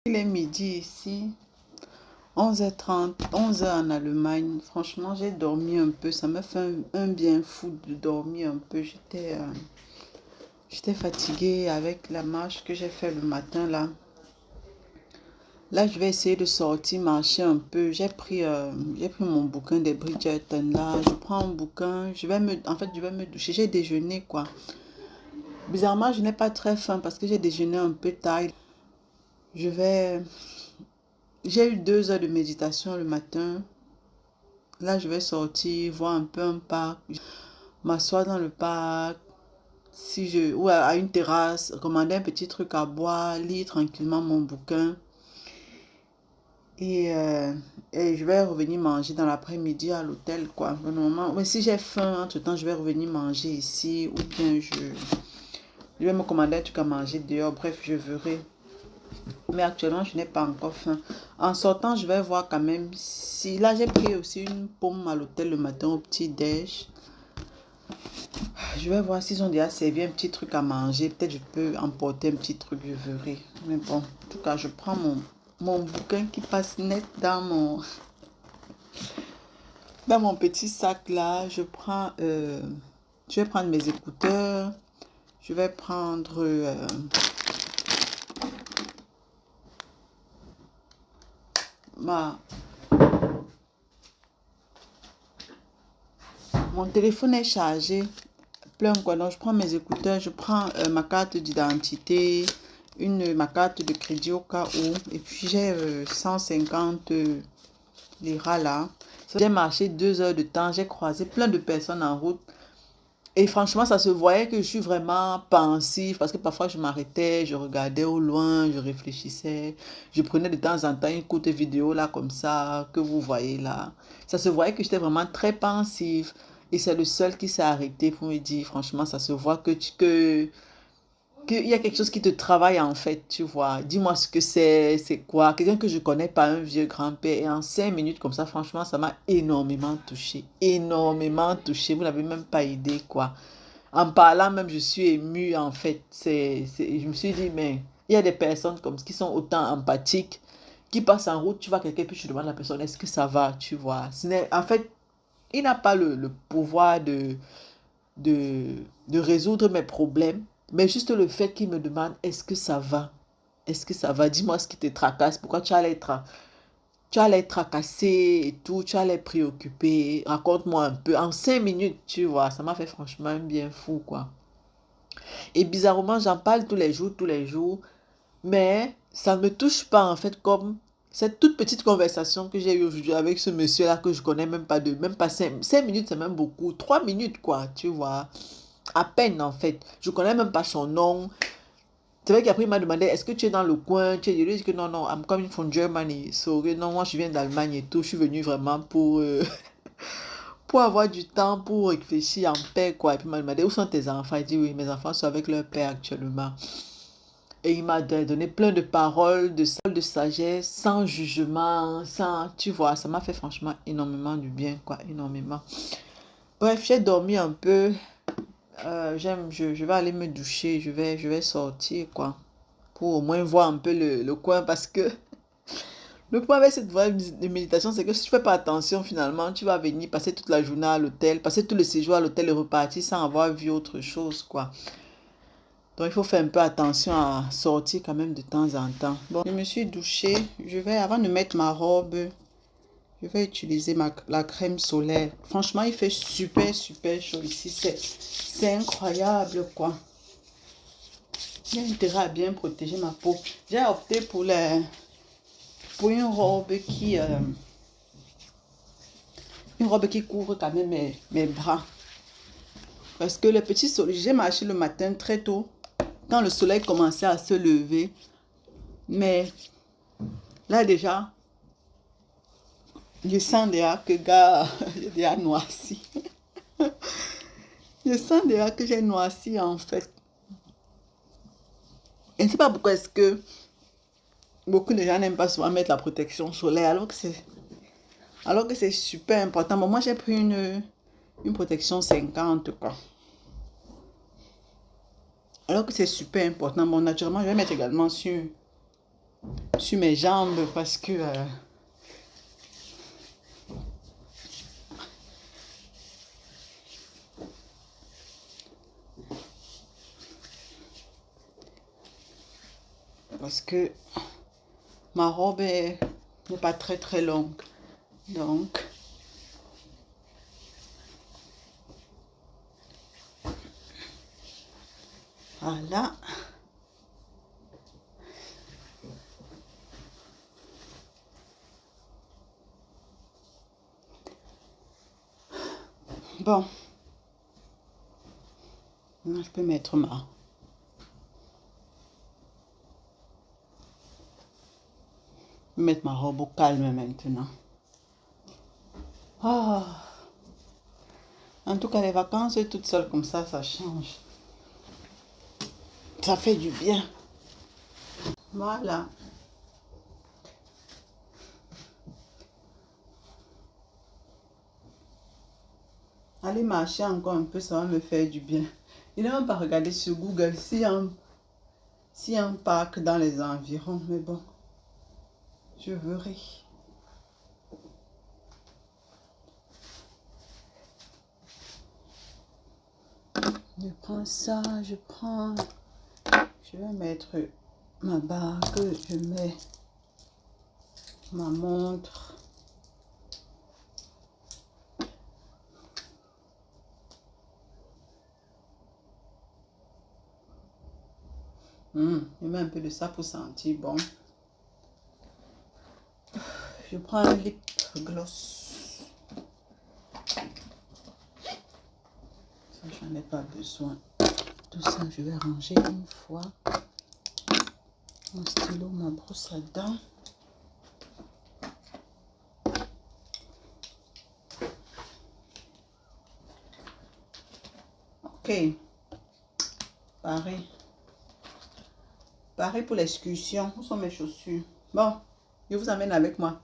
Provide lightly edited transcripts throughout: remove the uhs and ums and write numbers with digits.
Il est midi ici, 11h30, 11h en Allemagne. Franchement, j'ai dormi un peu. Ça m'a fait un bien fou de dormir un peu. J'étais fatiguée avec la marche que j'ai fait le matin là. Là, je vais essayer de sortir, marcher un peu. J'ai pris mon bouquin des Bridgerton là. Je prends un bouquin. Je vais me doucher. J'ai déjeuné quoi. Bizarrement, je n'ai pas très faim parce que j'ai déjeuné un peu tard. Je vais J'ai eu 2 heures de méditation le matin. Là, je vais sortir, voir un peu un parc, m'asseoir dans le parc, ou à une terrasse, commander un petit truc à boire, lire tranquillement mon bouquin. Et, euh, et je vais revenir manger dans l'après-midi à l'hôtel, quoi. Normalement, mais si j'ai faim, entre-temps, je vais revenir manger ici, ou bien je vais me commander un truc à manger dehors. Bref, je verrai. Mais actuellement, je n'ai pas encore faim. En sortant, je vais voir quand même si... Là, j'ai pris aussi une pomme à l'hôtel le matin au petit-déj. Je vais voir s'ils ont déjà servi un petit truc à manger. Peut-être je peux emporter un petit truc, je verrai. Mais bon, en tout cas, je prends mon bouquin qui passe net dans mon petit sac là. Je vais prendre mes écouteurs. Je vais prendre... Mon téléphone est chargé. Plein quoi. Donc, je prends mes écouteurs. Je prends ma carte d'identité. Ma carte de crédit au cas où. Et puis, j'ai 150 liras là. J'ai marché 2 heures de temps. J'ai croisé plein de personnes en route. Et franchement, ça se voyait que je suis vraiment pensive parce que parfois je m'arrêtais, je regardais au loin, je réfléchissais. Je prenais de temps en temps une courte vidéo là comme ça que vous voyez là. Ça se voyait que j'étais vraiment très pensive. Et c'est le seul qui s'est arrêté pour me dire, franchement, ça se voit qu'il y a quelque chose qui te travaille en fait, tu vois. Dis-moi ce que c'est quoi. Quelqu'un que je connais pas, un vieux grand-père. Et en 5 minutes comme ça, franchement, ça m'a énormément touché. Énormément touché. Vous n'avez même pas idée, quoi. En parlant même, je suis émue en fait. Je me suis dit, mais il y a des personnes comme qui sont autant empathiques, qui passent en route, tu vois quelqu'un, puis tu demandes à la personne, est-ce que ça va, tu vois. En fait, il n'a pas le pouvoir de, de résoudre mes problèmes, mais juste le fait qu'il me demande est-ce que ça va? Est-ce que ça va? Dis-moi ce qui te tracasse, pourquoi tu allais être tracassé et tout, tu allais préoccupé, raconte-moi un peu. En 5 minutes, tu vois, ça m'a fait franchement un bien fou, quoi. Et bizarrement, j'en parle tous les jours, mais ça ne me touche pas en fait comme cette toute petite conversation que j'ai eue aujourd'hui avec ce monsieur-là que je connais même pas 5 minutes, c'est même beaucoup. 3 minutes quoi, tu vois. À peine en fait. Je connais même pas son nom. C'est vrai qu'après il m'a demandé est-ce que tu es dans le coin. Je lui ai dit que non, non, I'm coming from Germany. So, non, moi je viens d'Allemagne et tout. Je suis venu vraiment pour avoir du temps, pour réfléchir en paix quoi. Et puis il m'a demandé où sont tes enfants. Il dit oui, mes enfants sont avec leur père actuellement. Et il m'a donné plein de paroles, de sagesse, sans jugement, sans, tu vois, ça m'a fait franchement énormément du bien, quoi, énormément. Bref, j'ai dormi un peu. Je vais aller me doucher, je vais sortir, quoi, pour au moins voir un peu le coin, parce que le problème avec cette voie de méditation, c'est que si tu fais pas attention, finalement, tu vas venir passer toute la journée à l'hôtel, passer tout le séjour à l'hôtel et repartir sans avoir vu autre chose, quoi. Donc, il faut faire un peu attention à sortir quand même de temps en temps. Bon, je me suis douchée. Avant de mettre ma robe, je vais utiliser la crème solaire. Franchement, il fait super, super chaud ici. C'est incroyable, quoi. J'ai intérêt à bien protéger ma peau. J'ai opté pour une robe qui couvre quand même mes bras. Parce que le petit soleil, j'ai marché le matin très tôt, quand le soleil commençait à se lever. Mais là déjà, je sens déjà que gars, j'ai déjà noirci. Je sens déjà que j'ai noirci en fait. Et je ne sais pas pourquoi est-ce que beaucoup de gens n'aiment pas souvent mettre la protection solaire alors que c'est super important. Bon, moi j'ai pris une protection 50 quoi. Alors que c'est super important. Bon, naturellement, je vais mettre également sur sur mes jambes parce que ma robe n'est pas très longue. Donc, voilà. Bon. Je peux mettre ma robe au calme maintenant. Ah. En tout cas, les vacances toutes seules comme ça change. Ça fait du bien. Voilà. Aller marcher encore un peu, ça va me faire du bien. Il n'a même pas regardé sur Google s'il y a un parc dans les environs. Mais bon, je verrai. Je prends ça, je vais mettre ma bague, je mets ma montre. Je mets un peu de ça pour sentir bon. Je prends un lip gloss. Ça, j'en ai pas besoin. Tout ça, je vais ranger une fois. Mon stylo, ma brosse à dents. Ok. Pareil. Pareil pour l'excursion. Où sont mes chaussures? Bon, je vous amène avec moi.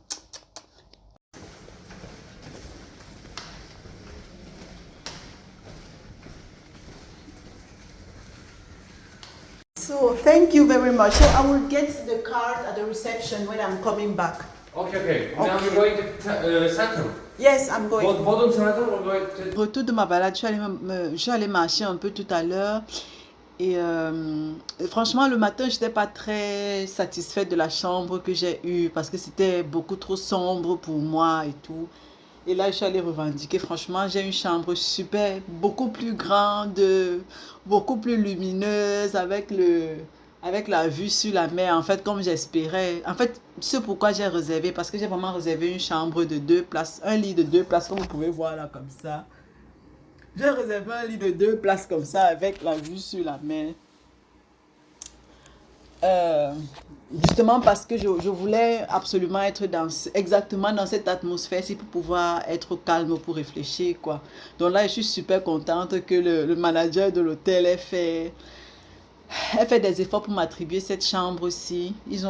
So, thank you very much. So, I will get the card at the reception when I'm coming back. Okay. Now you're going to Central. Yes, I'm going. Bodrum Central or going to... Retour de ma balade, je suis allée marcher un peu tout à l'heure. Et franchement, le matin, je n'étais pas très satisfaite de la chambre que j'ai eue parce que c'était beaucoup trop sombre pour moi et tout. Et là, je suis allée revendiquer. Franchement, j'ai une chambre super, beaucoup plus grande, beaucoup plus lumineuse, avec la vue sur la mer, en fait, comme j'espérais. En fait, c'est pourquoi j'ai réservé, parce que j'ai vraiment réservé une chambre de 2 places, un lit de 2 places, comme vous pouvez voir là, comme ça. J'ai réservé un lit de 2 places comme ça, avec la vue sur la mer. Justement parce que je voulais absolument être exactement dans cette atmosphère-ci pour pouvoir être calme pour réfléchir, quoi. Donc là, je suis super contente que le manager de l'hôtel ait fait des efforts pour m'attribuer cette chambre-ci. Il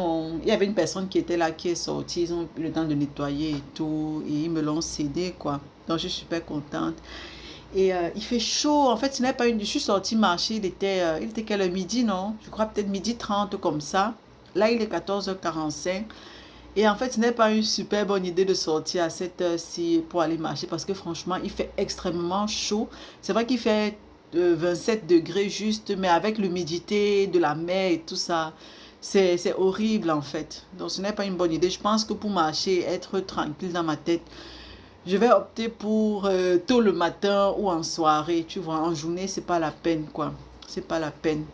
y avait une personne qui était là, qui est sortie, ils ont eu le temps de nettoyer et tout, et ils me l'ont cédé, quoi. Donc je suis super contente. Et il fait chaud. En fait, ce n'est pas une... Je suis sortie marcher, il était quelle heure? Midi, non? Je crois peut-être midi 30 comme ça. Là, il est 14h45. Et en fait, ce n'est pas une super bonne idée de sortir à cette heure-ci pour aller marcher parce que franchement, il fait extrêmement chaud. C'est vrai qu'il fait 27 degrés juste, mais avec l'humidité de la mer et tout ça, c'est horrible en fait. Donc, ce n'est pas une bonne idée. Je pense que pour marcher, être tranquille dans ma tête, je vais opter pour tôt le matin ou en soirée, tu vois. En journée, c'est pas la peine, quoi. C'est pas la peine.